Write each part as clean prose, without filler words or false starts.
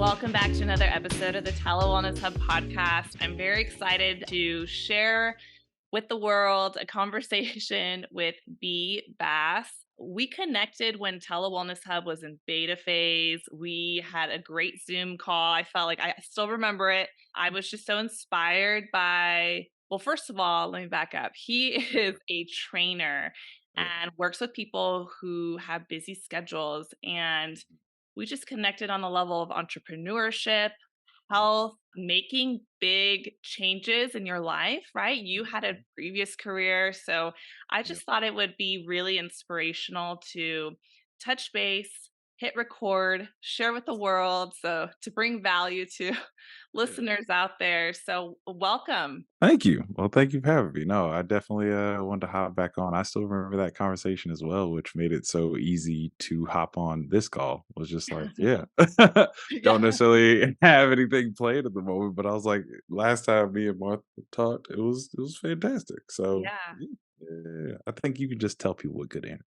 Welcome back to another episode of the TeleWellness Hub podcast. I'm very excited to share with the world a conversation with B. Bass. We connected when TeleWellness Hub was in beta phase. We had a great Zoom call. I felt like I still remember it. I was just so inspired by, well, first of all, let me back up. He is a trainer and works with people who have busy schedules. And we just connected on the level of entrepreneurship, health, making big changes in your life, right? You had a previous career. So I Yep. just thought it would be really inspirational to touch base, hit record, share with the world. So to bring value to Yeah. listeners out there. So welcome. Thank you. Well, thank you for having me. No, I definitely wanted to hop back on. I still remember that conversation as well, which made it so easy to hop on this call. Was just like, yeah, don't Yeah. necessarily have anything planned at the moment, but I was like, last time me and Martha talked, it was fantastic. So Yeah. yeah, I think you can just tell people with good energy.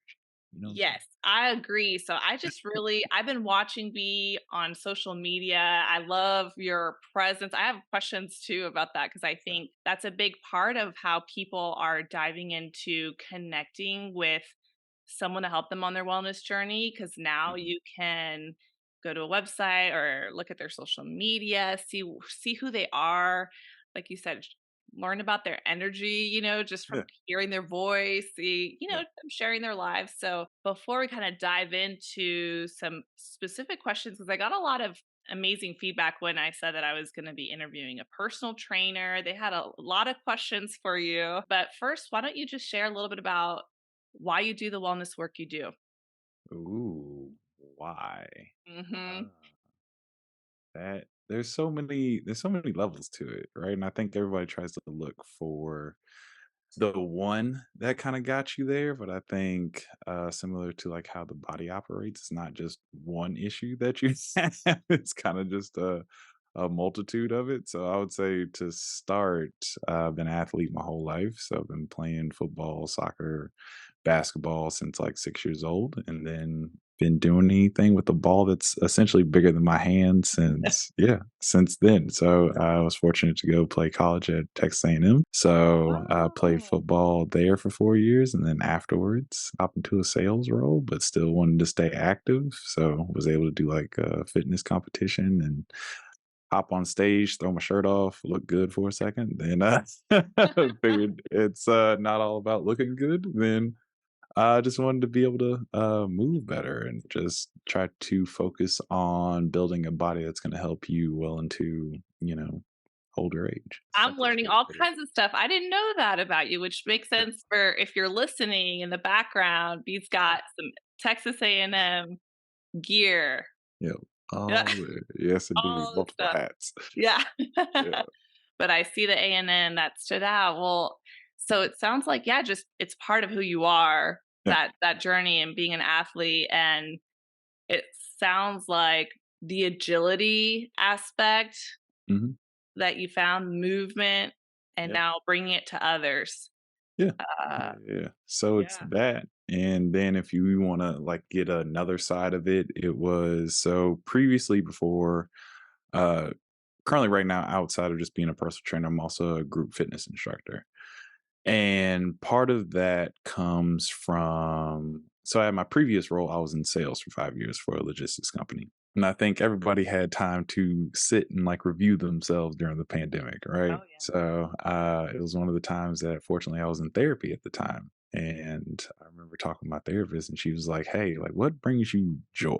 You know what I'm saying? Yes, I agree. So I've been watching B on social media. I love your presence. I have questions too about that because I Yeah. think that's a big part of how people are diving into connecting with someone to help them on their wellness journey. Because now Mhm. you can go to a website or look at their social media, see who they are. Like you said, learn about their energy, just from Yeah. hearing their voice, Yeah. them sharing their lives. So before we kind of dive into some specific questions, because I got a lot of amazing feedback when I said that I was going to be interviewing a personal trainer. They had a lot of questions for you. But first, why don't you just share a little bit about why you do the wellness work you do? Ooh, why? Hmm. Uh, That there's so many levels to it, right? And I think everybody tries to look for the one that kind of got you there, but I think similar to like how the body operates, it's not just one issue that you have. It's kind of just a multitude of it. So I would say to start, I've been an athlete my whole life. So I've been playing football, soccer, basketball since like 6 years old, and then been doing anything with a ball that's essentially bigger than my hand since then. So I was fortunate to go play college at Texas A&M. So I played Oh, football there for 4 years, and then afterwards hop into a sales role, but still wanted to stay active. So was able to do like a fitness competition and hop on stage, throw my shirt off, look good for a second, then figured it's not all about looking good. Then I just wanted to be able to move better and just try to focus on building a body that's going to help you well into, older age. I'm Simplest learning way to all put it. kinds of stuff. I didn't know that about you, which makes Yeah. sense for if you're listening in the background. He's got some Texas A&M gear. Yeah. Yeah, Yes, indeed. all the Multiple stuff. hats. Yeah. Yeah. But I see the A&M that stood out. Well, so it sounds like, yeah, just it's part of who you are, Yeah. that journey and being an athlete. And it sounds like the agility aspect Hmm. that you found, movement, and Yeah. now bringing it to others. Yeah. Uh, Yeah. Yeah. So it's yeah. that. And then if you want to like get another side of it, it was so previously before uh currently right now outside of just being a personal trainer, I'm also a group fitness instructor. And part of that comes from so at my previous role, I was in sales for 5 years for a logistics company. And I think everybody had time to sit and like review themselves during the pandemic, right? Oh, yeah. So it was one of the times that fortunately I was in therapy at the time. And I remember talking to my therapist, and she was like, "Hey, like, what brings you joy?"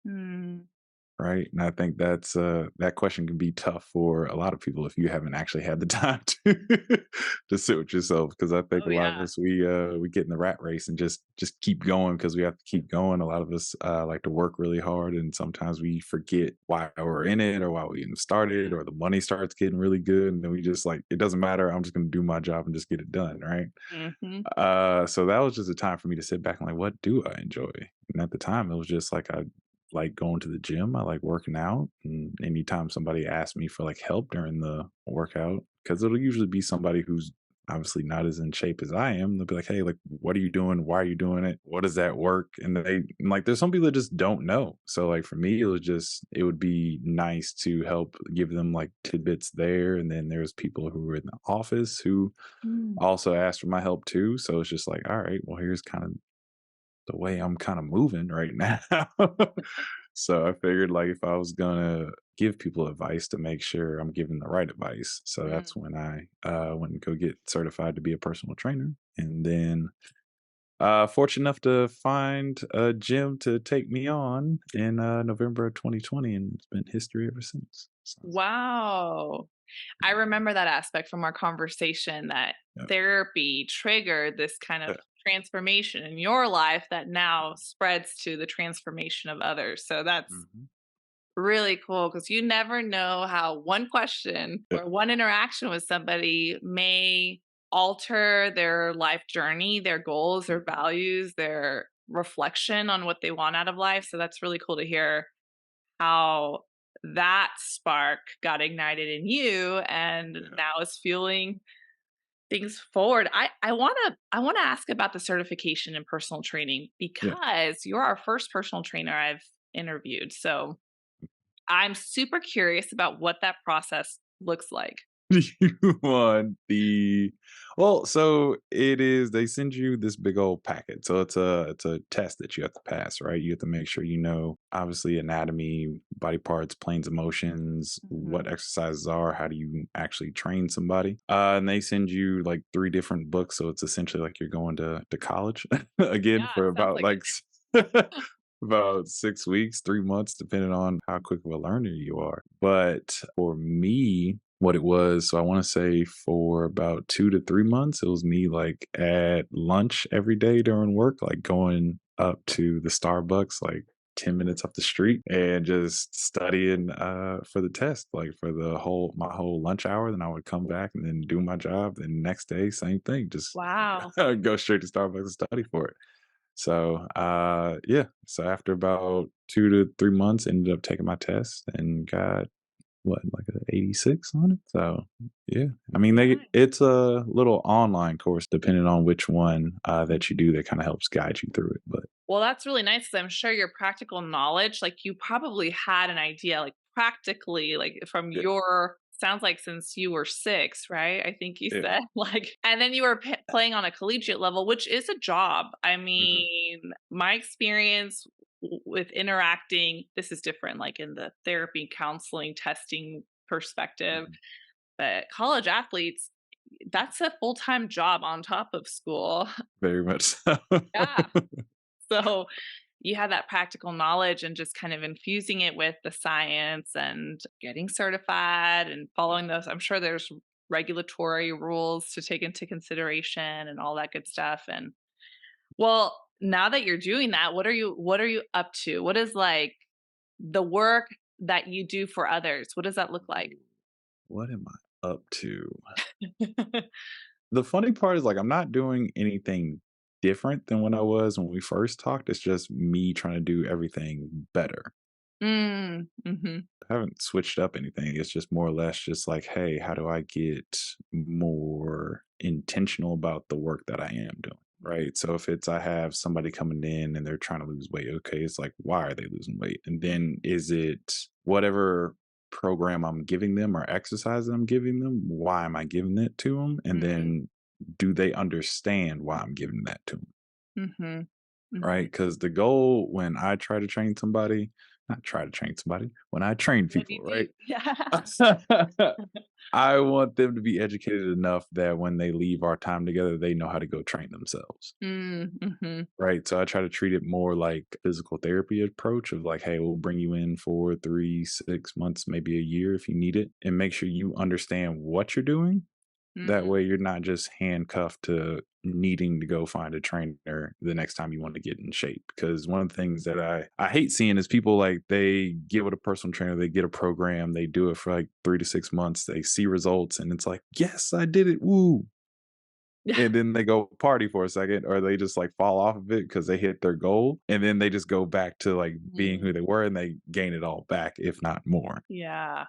Mm. Right? And I think that question can be tough for a lot of people if you haven't actually had the time to to sit with yourself. Because I think Oh, a lot of yeah. us we get in the rat race and just keep going because we have to keep going. A lot of us like to work really hard, and sometimes we forget why we're in it or why we even started, or the money starts getting really good, and then we just like it doesn't matter. I'm just going to do my job and just get it done, right? Mhm. So that was just a time for me to sit back and like, what do I enjoy? And at the time, it was just like I like going to the gym. I like working out. And anytime somebody asked me for like help during the workout, because it'll usually be somebody who's obviously not as in shape as I am, they'll be like, "Hey, like, what are you doing? Why are you doing it? What does that work?" And like, there's some people that just don't know. So, like, for me, it would be nice to help give them like tidbits there. And then there's people who were in the office who Mm. also asked for my help too. So it's just like, all right, well, here's kind of the way I'm kind of moving right now. So I figured like if I was gonna give people advice to make sure I'm giving the right advice. So Mm. that's when I went and go get certified to be a personal trainer. And then fortunate enough to find a gym to take me on in November of 2020, and it's been history ever since. So Wow. I remember that aspect from our conversation that yeah, therapy triggered this kind yeah, of transformation in your life that now spreads to the transformation of others. So that's mhm, really cool because you never know how one question yeah, or one interaction with somebody may alter their life journey, their goals, their mhm, values, their reflection on what they want out of life. So that's really cool to hear how that spark got ignited in you and yeah, now is fueling things forward. I want to ask about the certification in personal training yeah. because you're our first personal trainer I've interviewed. So I'm super curious about what that process looks like. You want the well, so it is they send you this big old packet. So it's a test that you have to pass, right? You have to make sure you know obviously anatomy, body parts, planes of motions, what Mhm. exercises are, how do you actually train somebody. And they send you like three different books. So it's essentially like you're going to college again Yeah, for sounds about like like it. about 6 weeks, 3 months, depending on how quick of a learner you are. But for me, what it was, so I want to say for about 2 to 3 months, it was me like at lunch every day during work, like going up to the Starbucks, like 10 minutes up the street and just studying for the test, like for my whole lunch hour. Then I would come back and then do my job. Then next day, same thing, just Wow. go straight to Starbucks and study for it. So, yeah. So after about 2 to 3 months, ended up taking my test and got what, like a 86 on it. So, yeah. I mean, Nice. it's a little online course depending on which one that you do that kind of helps guide you through it. But Well, that's really nice 'cause I'm sure your practical knowledge, like, you probably had an idea, like, practically, like, from yeah, your sounds like since you were 6, right? I think you yeah, said, like and then you were playing on a collegiate level, which is a job. I hmm, mean, my experience with interacting this is different, like, in the therapy, counseling, testing perspective, hmm, but college athletes, that's a full-time job on top of school. very much so. Yeah. So you had that practical knowledge and just kind of infusing it with the science and getting certified and following those. I'm sure there's regulatory rules to take into consideration and all that good stuff. And well, now that you're doing that, what are you up to? What is like the work that you do for others? What does that look like? What am I up to? The funny part is, like, I'm not doing anything different than when I was when we first talked. It's just me trying to do everything better. Mm, mhm, I haven't switched up anything. It's just more or less just like, hey, how do I get more intentional about the work that I am doing? Right. So if it's I have somebody coming in and they're trying to lose weight, okay, it's like, why are they losing weight? And then is it whatever program I'm giving them or exercise I'm giving them? Why am I giving it to them? And mm, then do they understand why I'm giving that to them? mhm, Right? mhm. Because the goal when I try to train somebody, not try to train somebody, when I train What do people, you do? right? Yeah. I want them to be educated enough that when they leave our time together, they know how to go train themselves. Mm, mhm, Right. So I try to treat it more like physical therapy approach of like, hey, we'll bring you in for 3, 6 months, maybe a year if you need it, and make sure you understand what you're doing. That mm, way you're not just handcuffed to needing to go find a trainer the next time you want to get in shape. Because one of the things that I hate seeing is people like they get with a personal trainer, they get a program, they do it for like 3 to 6 months, they see results, and it's like, yes, I did it. Woo. yeah. And then they go party for a second, or they just like fall off of it because they hit their goal. And then they just go back to like being who Mm, they were and they gain it all back, if not more. yeah,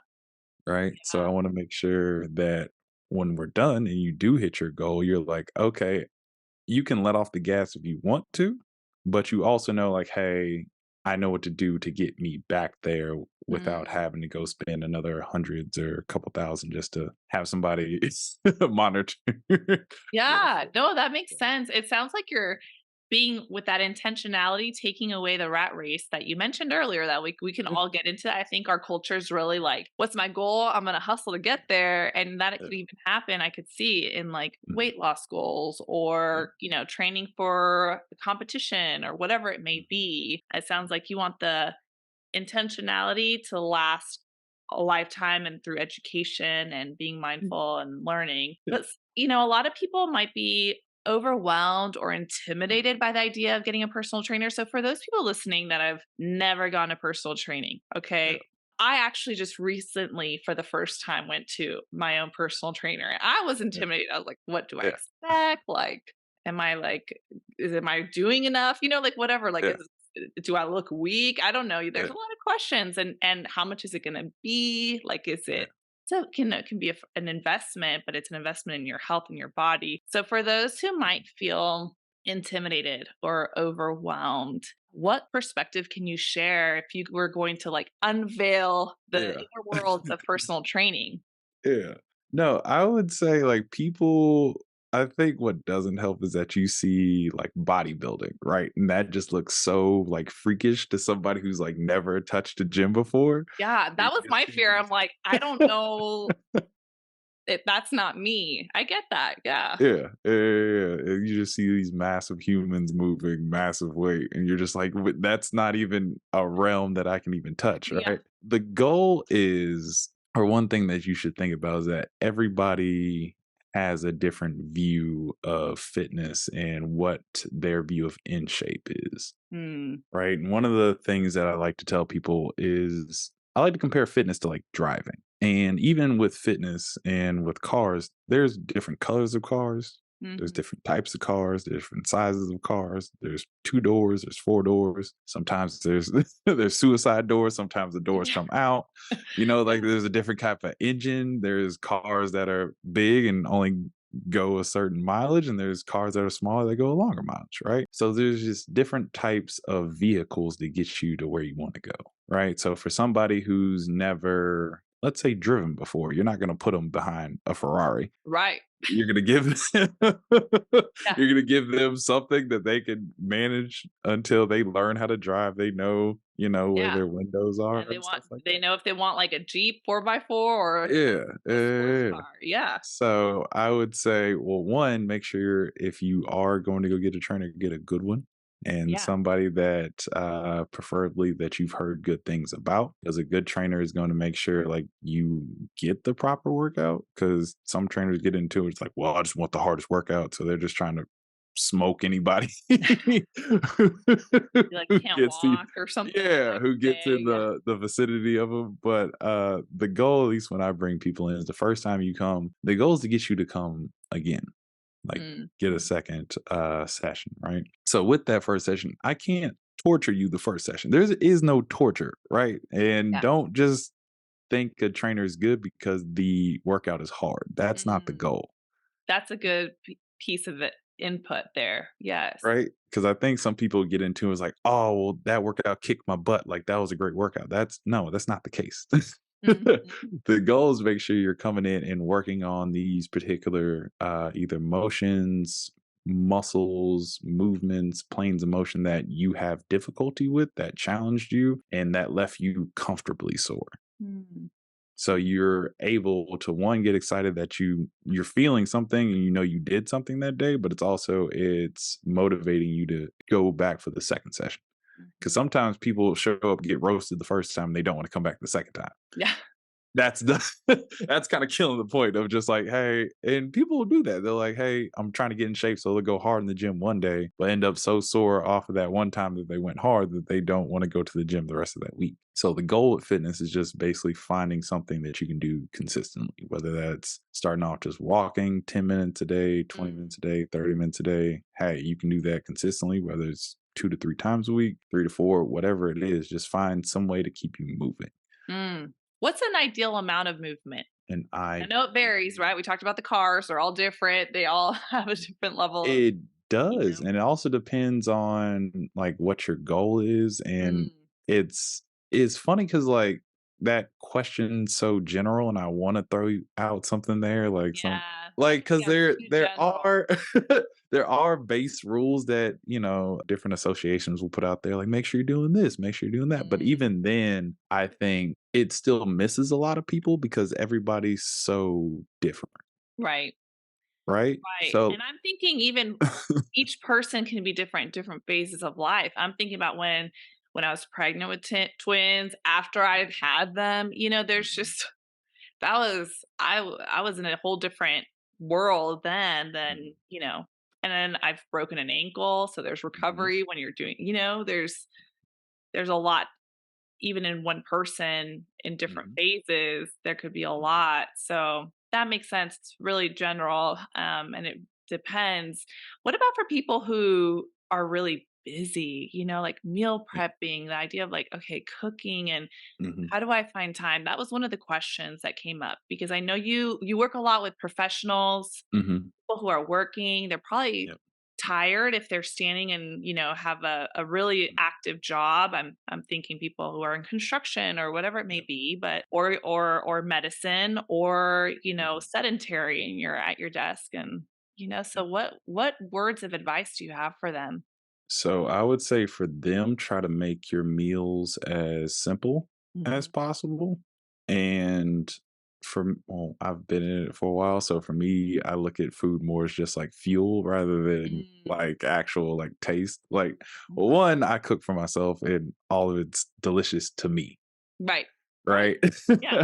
Right. So I yeah. want to make sure that when we're done and you do hit your goal, you're like, okay, you can let off the gas if you want to, but you also know, like, hey, I know what to do to get me back there without Mm. having to go spend another hundreds or a couple thousand just to have somebody monitor. Yeah. Yeah, So, no, that makes sense. It sounds like you're being with that intentionality, taking away the rat race that you mentioned earlier that we can yeah, all get into. I think our culture is really like, what's my goal? I'm gonna hustle to get there. And that it yeah, could even happen, I could see in like mhm, weight loss goals yeah, or, training for competition or whatever it may mhm, be. It sounds like you want the intentionality to last a lifetime and through education and being yeah, mindful and learning. yeah, But, a lot of people might be overwhelmed or mhm, intimidated by the idea of getting a personal trainer. So, for those people listening that have never gone to personal training, yeah, okay, I actually just recently, for the first time, went to my own personal trainer. I was yeah, intimidated. I was like, what do I yeah, expect? Like, am I am I doing enough? Like, whatever. Like, yeah, do I look weak? I don't know. There's yeah, a lot of questions, and how much is it going to be? Like, is yeah, it so it can be an investment, but it's an investment in your health and your body. So for those who might feel intimidated or overwhelmed, what perspective can you share if you were going to like unveil the yeah. inner worlds of personal training? Yeah. No, I would say, like, people I think what doesn't help is that you see, like, bodybuilding, right? And that just looks so, like, freakish to somebody who's, like, never touched a gym before. Yeah, And that was you my see fear. I'm these like, I don't know if that's not me. I get that. Yeah. Yeah, yeah, yeah, yeah, and you just see these massive humans moving massive weight, and you're just like, That's not even a realm that I can even touch," Yeah. right? The goal is or one thing that you should think about is that everybody has a different view of fitness and what their view of in shape is. Hmm. Right, and one of the things that I like to tell people is I like to compare fitness to, like, driving, and even with fitness and with cars, there's different colors of cars, there's Mhm. different types of cars, there's different sizes of cars, there's 2 doors, there's 4 doors, sometimes there's there's suicide doors, sometimes the doors Yeah. come out, like, there's a different type of engine, there's cars that are big and only go a certain mileage and there's cars that are smaller that go a longer mileage, right? So there's just different types of vehicles that get you to where you want to go, right? So for somebody who's never, let's say, driven before, you're not going to put them behind a Ferrari. Right. You're going to give them, Yeah. you're going to give them something that they can manage until they learn how to drive. They know, where Yeah. their windows are And and stuff like they that. know if they want like a Jeep 4x4 or Yeah, yeah, a yeah, sports yeah. car. Yeah. So I would say, well, one, make sure if you are going to go get a trainer, get a good one and Yeah. somebody that preferably that you've heard good things about. Because a good trainer is going to make sure like you get the proper workout. Because some trainers get into it, it's like, well, I just want the hardest workout. So they're just trying to smoke anybody who You like can't gets the walk or something yeah, like who gets in big. Yeah. the vicinity of them. But the goal, at least when I bring people in, is the first time you come, the goal is to get you to come again, like Mm. get a second session, right? So with that first session, I can't torture you the first session. There is no torture, right? And Yeah. don't just think a trainer is good because the workout is hard. That's not the Mm. goal. That's a good piece of it input there. Yes. Right? Because I think some people get into is like, "Oh, well, that workout kicked my butt, like, that was a great workout." That's not the case. Mhm. The goal is make sure you're coming in and working on these particular, either motions, muscles, movements, planes of motion that you have difficulty with, that challenged you, and that left you comfortably sore. Mm. So you're able to one get excited that you're feeling something and you know you did something that day, but it's motivating you to go back for the second session. Because Mhm. sometimes people show up get roasted the first time, they don't want to come back the second time. Yeah. That's the that's kinda killing the point of just like, "Hey," and people will do that. They're like, "Hey, I'm trying to get in shape," so they'll go hard in the gym one day, but end up so sore off of that one time that they went hard that they don't wanna go to the gym the rest of that week. So the goal with fitness is just basically finding something that you can do consistently, whether that's starting off just walking 10 minutes a day, 20 Mm. minutes a day, 30 minutes a day. Hey, you can do that consistently, whether it's 2 to 3 times a week, 3 to 4, whatever it is, just find some way to keep you moving. Mm. What's an ideal amount of movement? an I know it varies, ideal. right? We talked about the cars, they're all different. They all have a different level of, It you does, know. and it also depends on, like, what your goal is, and Mm, it's funny because like, that question's so general, and I wanna throw you out something there, like, some yeah, that like, can because get too there general. are there are base rules that, different associations will put out there, like, "Make sure you're doing this, make sure you're doing that," but Mm, even then, I think it still misses a lot of people because everybody's so different, right. right? Right, So and I'm thinking even each person can be different in different phases of life. I'm thinking about when I was pregnant with twins, after I've had them, there's Mhm, just I was in a whole different world then mhm, than. And then I've broken an ankle, so there's mhm, recovery when you're there's a lot even in one person in different mhm, phases, there could be a mhm, lot. So that makes sense. It's really general, and it depends. What about for people who are really busy, like meal yeah, prepping, the idea of like, okay, cooking and mhm, how do I find time? That was one of the questions that came up because I know you work a lot with professionals, mhm, people who are working, they're probably yep, tired if they're standing and, have a really mhm, active job. I'm thinking people who are in construction or whatever it may yep, be, but or medicine or, mhm, sedentary and you're at your desk and so yep. what words of advice do you have for them? So I would say for them, try to make your meals as simple as Mhm. possible. And well, I've been in it for a while. So for me, I look at food more as just like fuel rather than Mm. like actual like taste. Like, well, Okay. one, I cook for myself and all of it's delicious to me. Right. Right. Right. Yeah.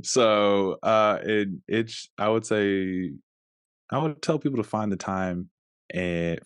So I would say I would tell people to find the time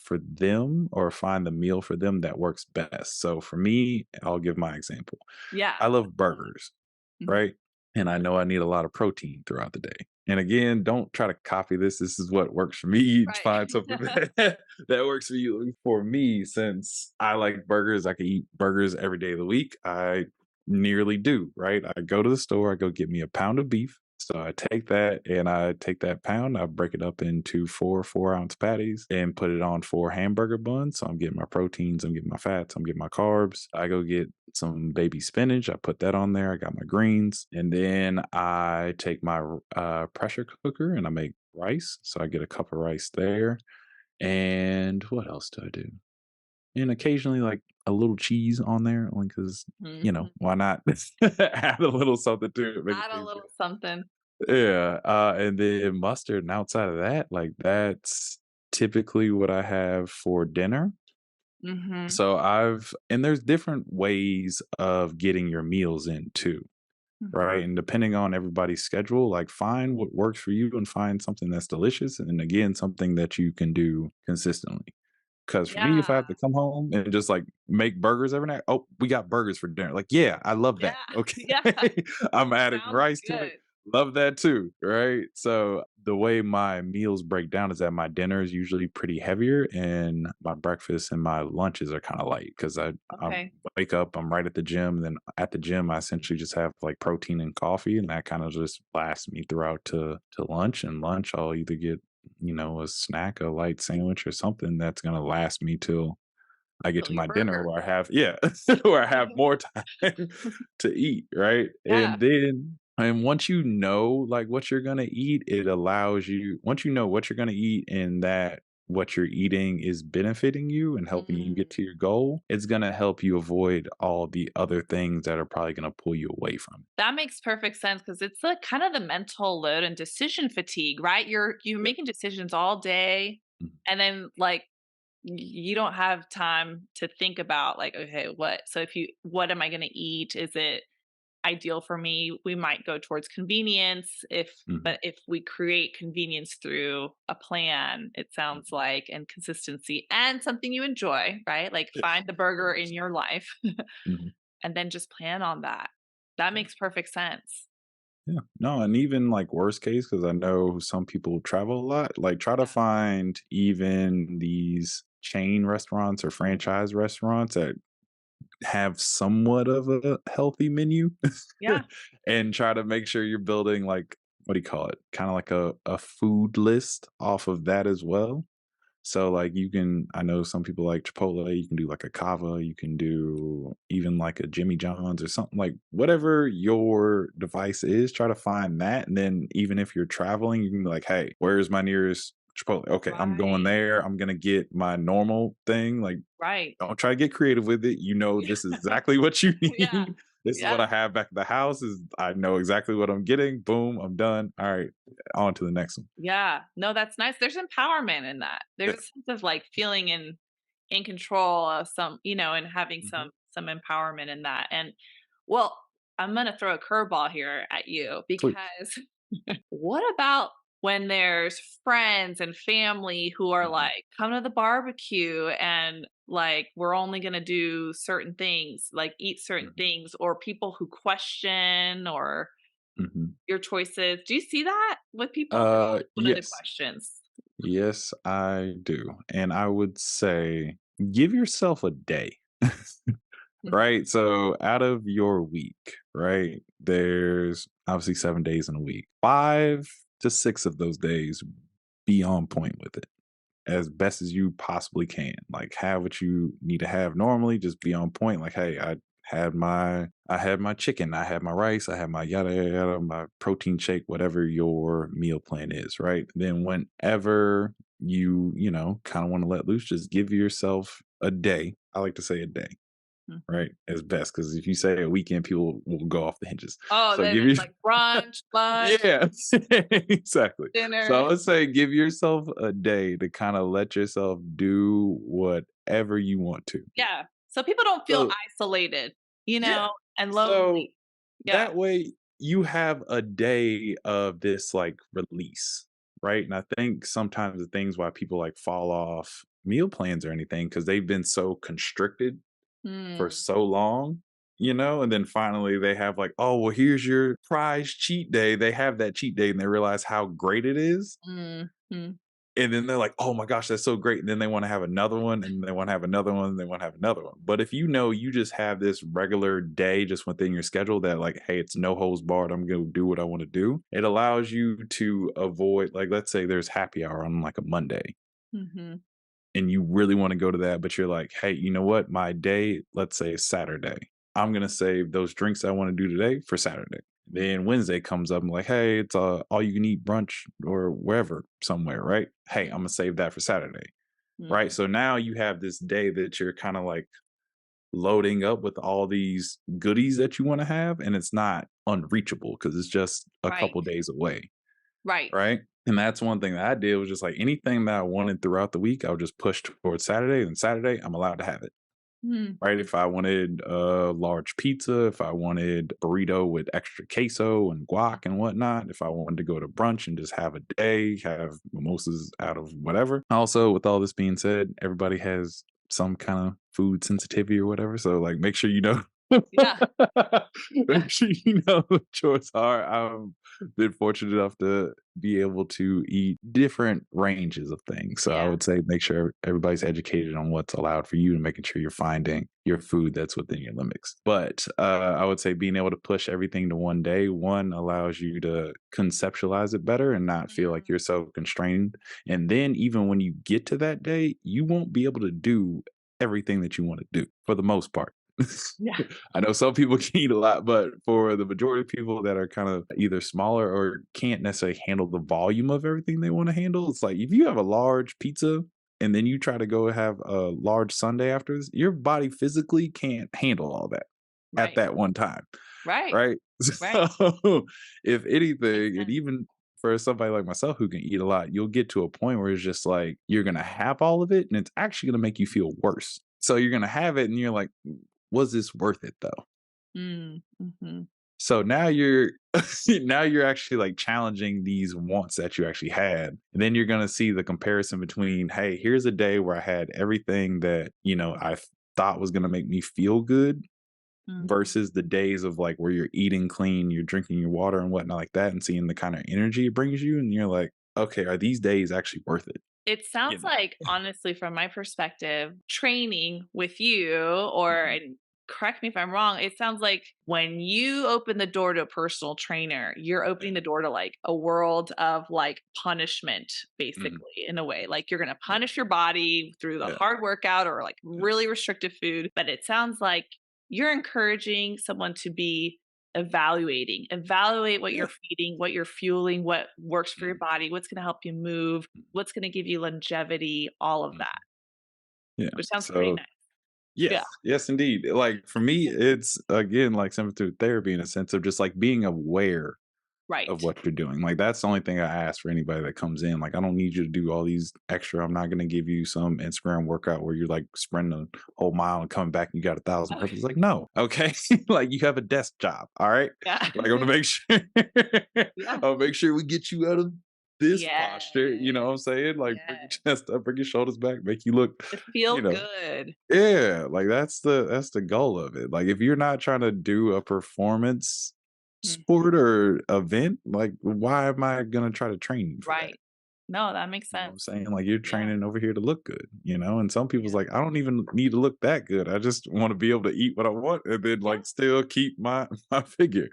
for them or find the meal for them that works best. So for me, I'll give my example. Yeah. I love Absolutely. burgers, Mhm. right? And I know I need a lot of protein throughout the day. And again, don't try to copy this. This is what works for me. Find something Right. that, that works for you. For me, since I like burgers, I can eat burgers every day of the week. I nearly do, right? I go to the store, I go get me a pound of beef. So I take that and I take that pound, I break it up into 4 4-ounce patties and put it on 4 hamburger buns. So I'm getting my proteins, I'm getting my fats, I'm getting my carbs. I go get some baby spinach. I put that on there. I got my greens. And then I take my pressure cooker and I make rice. So I get a cup of rice there. And what else do I do? And occasionally, like a little cheese on there, only because, Mhm. why not add a little something to it, make it Add a taste little good. something. Yeah, and then mustard, and outside of that, like, that's typically what I have for dinner. Mhm. So and there's different ways of getting your meals in too, Mhm. right? And depending on everybody's schedule, like, find what works for you and find something that's delicious, and again, something that you can do consistently. Because for me, if I Yeah. have to come home and just like make burgers every night, oh, we got burgers for dinner. Like, yeah, I love that. Yeah. Okay. Yeah. I'm adding Sounds rice to it. good. Love that too. Right. So the way my meals break down is that my dinner is usually pretty heavier and my breakfast and my lunches are kind of light because I Okay. wake up, I'm right at the gym. Then at the gym, I essentially just have like protein and coffee, and that kind of just lasts me throughout to lunch. And lunch, I'll either get a snack, a light sandwich or something that's gonna last me till I get Fill to your my dinner burger. where I have yeah, where I have more time to eat, right? Yeah. And once you know, like, what you're gonna eat, it allows you once you know what you're gonna eat and that what you're eating is benefiting you and helping you get to Mm. your goal, it's gonna help you avoid all the other things that are probably gonna pull you away from it. That makes perfect sense because it's the kind of the mental load and decision fatigue, right? You're Yeah. making decisions all day Mhm. and then like you don't have time to think about like, okay, what am I going to eat? Is it ideal for me? We might go towards convenience Mhm. but if we create convenience through a plan, it sounds Mhm. like, and consistency and something you enjoy, right? Like Yeah. find the burger in 100%. your life Mhm. and then just plan on that. That Yeah. makes perfect sense. Yeah. No, and even like worst case, because I know some people travel a lot, like try to Yeah. find even these chain restaurants or franchise restaurants that have somewhat of a healthy menu Yeah. and try to make sure you're building like what do you call it? Kind of like a food list off of that as well. So like you can, I know some people like Chipotle, you can do like a Kava, you can do even like a Jimmy John's or something, like whatever your device is, try to find that. And then even if you're traveling, you can be like, hey, where's my nearest Chipotle? Okay, I'm going Right. there. I'm gonna get my normal thing. Like, Right. don't try to get creative with it. You know this is exactly what you Yeah. need. This is what Yeah. I have back at the house. Is I know exactly what I'm getting. Boom, I'm done. All right, on to the next one. Yeah. No, that's nice. There's empowerment in that. There's Yeah. a sense of like feeling in control of some, and having Mhm. some empowerment in that. And well, I'm gonna throw a curveball here at you Please. because what about when there's friends and family who are Mhm. like, come to the barbecue and like we're only going to do certain things, like eat certain Mhm. things, or people who question or Mhm. your choices. Do you see that with people? Or is it one of the Yes. questions? Yes, I do. And I would say give yourself a day. Mhm. Right? So out of your week, right? There's obviously 7 days in a week. 5 to 6 of those days, be on point with it as best as you possibly can. Like have what you need to have normally, just be on point. Like, hey, I had my chicken, I had my rice, I had my yada yada yada, my protein shake, whatever your meal plan is, right? Then whenever you kind of want to let loose, just give yourself a day. I like to say a day, Mhm. right? As best, because if you say a weekend, people will go off the hinges. Oh, So then give it's you like brunch, lunch, yeah, exactly. So dinner. I would say give yourself a day to kind of let yourself do whatever you want to. Yeah. So people don't feel So isolated, yeah. and So lonely. Yeah. that way you have a day of this like release, right? And I think sometimes the things why people like fall off meal plans or anything because they've been so constricted for Mm, so long, and then finally they have like, oh, well, here's your prize cheat day. They have that cheat day and they realize how great it is. mm, mm. And then they're like, oh my gosh, that's so great. And then they want to have another one and they want to have another one and they want to have another one. But if you know you just have this regular day just within your schedule that, like, hey, it's no holds barred, I'm going to do what I want to do, it allows you to avoid, like, let's say there's happy hour on like a Monday Mhm. and you really want to go to that, but you're like, hey, you know what? My day, let's say is Saturday. I'm gonna save those drinks I want to do today for Saturday. Then Wednesday comes up, I'm like, hey, it's all you can eat brunch or wherever somewhere, right? Hey, I'm gonna save that for Saturday. Right. Mhm. So now you have this day that you're kind of like loading up with all these goodies that you want to have, and it's not unreachable because it's just a Right. couple days away. Right. Right. And that's one thing that I did was just like anything that I wanted throughout the week, I would just push towards Saturday. And Saturday, I'm allowed to have it. Mhm. Right. If I wanted a large pizza, if I wanted burrito with extra queso and guac and whatnot, if I wanted to go to brunch and just have a day, have mimosas out of whatever. Also, with all this being said, everybody has some kind of food sensitivity or whatever. So, like, make sure you know. Yeah. Yeah. Make sure you know what yours are. I've been fortunate enough to be able to eat different ranges of things. So I Yeah. would say make sure everybody's educated on what's allowed for you and making sure you're finding your food that's within your limits. But I would say being able to push everything to one day, one allows you to conceptualize it better and not feel like Mm. you're so constrained. And then even when you get to that day, you won't be able to do everything that you want to do for the most part. Yeah. I know some people can eat a lot, but for the majority of people that are kind of either smaller or can't necessarily handle the volume of everything they want to handle, it's like if you have a large pizza and then you try to go have a large sundae after this, your body physically can't handle all that at Right. that one time, Right. right? Right. So, if Makes anything, and sense. even for somebody like myself who can eat a lot, you'll get to a point where it's just like you're gonna have all of it and it's actually gonna make you feel worse. So you're gonna have it and you're like, was this worth it though? Mm. Mhm. So now you're now you're actually like challenging these wants that you actually had. And then you're gonna see the comparison between, hey, here's a day where I had everything that, I thought was gonna make me feel good Mhm. versus the days of like where you're eating clean, you're drinking your water and whatnot like that, and seeing the kind of energy it brings you. And you're like, okay, are these days actually worth it? It You sounds know? like, honestly, from my perspective, training with you or Mhm. and correct me if I'm wrong, it sounds like when you open the door to a personal trainer, you're Yeah. opening the door to like a world of like punishment, Mhm. basically, in a way. Like you're going to Yeah. punish your body through the Yeah. hard workout or like Yeah. really restrictive food. But it sounds like you're encouraging someone to be evaluate what Yeah. you're feeding, what you're fueling, what works for your Mhm. body, what's going to help you move, what's going to give you longevity, all of Mhm. that, Yeah. which sounds pretty So nice. Yeah. yes, yes, indeed. Like for me, it's again like something through therapy in a sense of just like being aware of Right. what you're doing. Like that's the only thing I ask for anybody that comes in. Like I don't need you to do all these extra. I'm not going to give you some Instagram workout where you're like sprinting a whole mile and coming back and you got 1,000 Okay. push-ups. Like no, okay. Like you have a desk job. All right. Yeah. Like I'm gonna make sure. Yeah. I'll make sure we get you out of this Yeah. posture. You know what I'm saying? Like bring your Yeah. chest up, bring your shoulders back, make you look. To You feel know, good. yeah, like that's the goal of it. Like if you're not trying to do a performance Mhm. sport or event, like why am I gonna try to train you for that? Right. No, that makes You know what I'm sense. saying? Like you're Yeah. training over here to look good, you know? And some people's Yeah. like, I don't even need to look that good. I just want to be able to eat what I want and then Yeah. like still keep my my figure.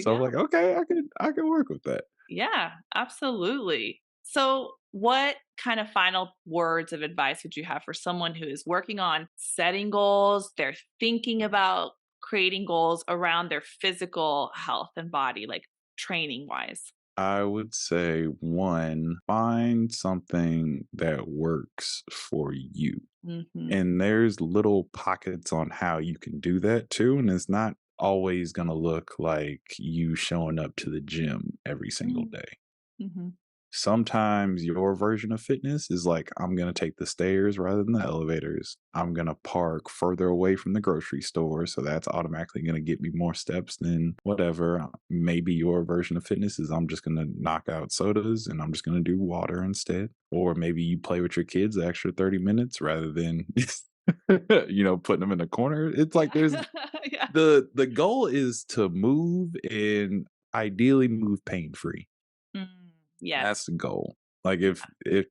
So I'm Yeah. like, okay, I can work with that. Yeah, absolutely. So, what kind of final words of advice would you have for someone who is working on setting goals? They're thinking about creating goals around their physical health and body, like training wise. I would say one, find something that works for you. Mhm. And there's little pockets on how you can do that too. And it's not always going to look like you showing up to the gym every single Mm. day. Mhm. Sometimes your version of fitness is like, I'm going to take the stairs rather than the elevators. I'm going to park further away from the grocery store. So that's automatically going to get me more steps than whatever. Maybe your version of fitness is I'm just going to knock out sodas and I'm just going to do water instead. Or maybe you play with your kids the extra 30 minutes rather than, putting them in a corner. It's like there's Yeah. Yeah. the goal is to move and ideally move pain free. Mm. Yes. That's the goal. Like if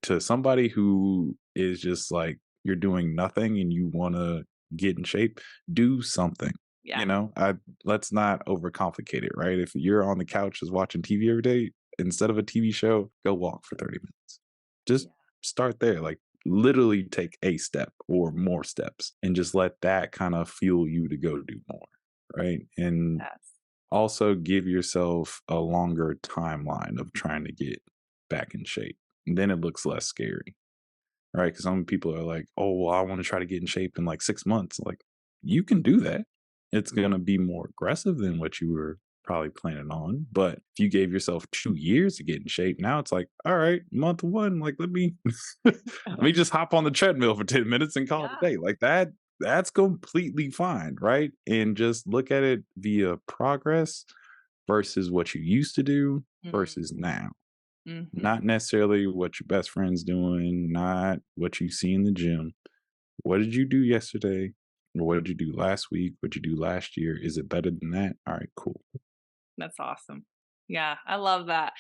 to somebody who is just like you're doing nothing and you want to get in shape, do something. Yeah. Let's not overcomplicate it, right? If you're on the couch just watching TV every day, instead of a TV show, go walk for 30 minutes. Just Yeah. start there. Like literally take a step or more steps and just let that kind of fuel you to go do more. Right. And Yes. also give yourself a longer timeline of trying to get back in shape. And then it looks less scary, right? Because some people are like, oh, well, I want to try to get in shape in like 6 months. Like, you can do that. It's going to be more aggressive than what you were probably planning on. But if you gave yourself 2 years to get in shape, now it's like, all right, month one, like, let me let me just hop on the treadmill for 10 minutes and call it a Yeah. day. Like that's completely fine, right? And just look at it via progress versus what you used to do versus Mm. now. Mhm. Not necessarily what your best friend's doing, not what you see in the gym. What did you do yesterday? Or what did you do last week? What did you do last year? Is it better than that? All right, cool. That's awesome. Yeah, I love that.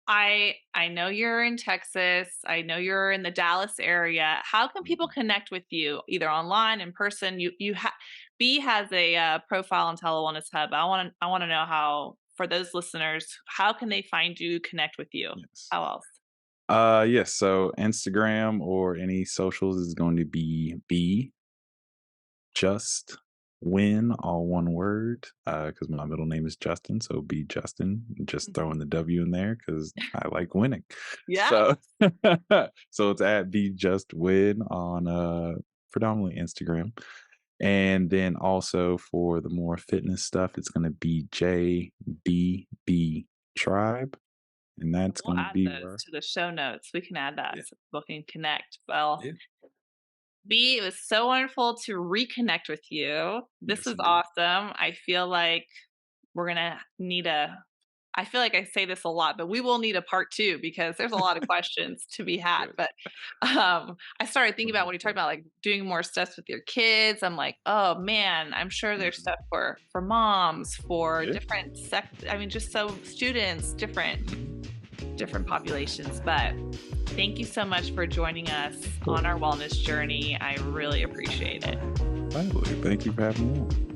I know you're in Texas. I know you're in the Dallas area. How can people Mhm. connect with you either online, in person? B has a profile on TeleWellness Hub. I want to know how, for those listeners, how can they find you, connect with you? Yes. How else? Yes. So Instagram or any socials is going to be just win, all one word, because my middle name is Justin, so be Justin. Just Mhm. throwing the W in there because I like winning. Yeah. So, so it's at be just win on predominantly Instagram, and then also for the more fitness stuff, it's going to be JBB Tribe, and that's We'll going to add be those where. to the show notes. We can add that Yeah, so people can connect. Well, yeah, B, it was so wonderful to reconnect with you. This yes, is indeed. awesome. I feel like we're gonna need a I feel like I say this a lot, but we will need a part two because there's a lot of questions to be had. Good. But I started thinking about when you talk about like doing more stuff with your kids. I'm like, oh man, I'm sure there's Mhm. stuff for moms, for Yeah. different I mean, just so students, Mhm. different populations. But thank you so much for joining us Of on our course. wellness journey. I really appreciate it. Finally, thank you for having me on.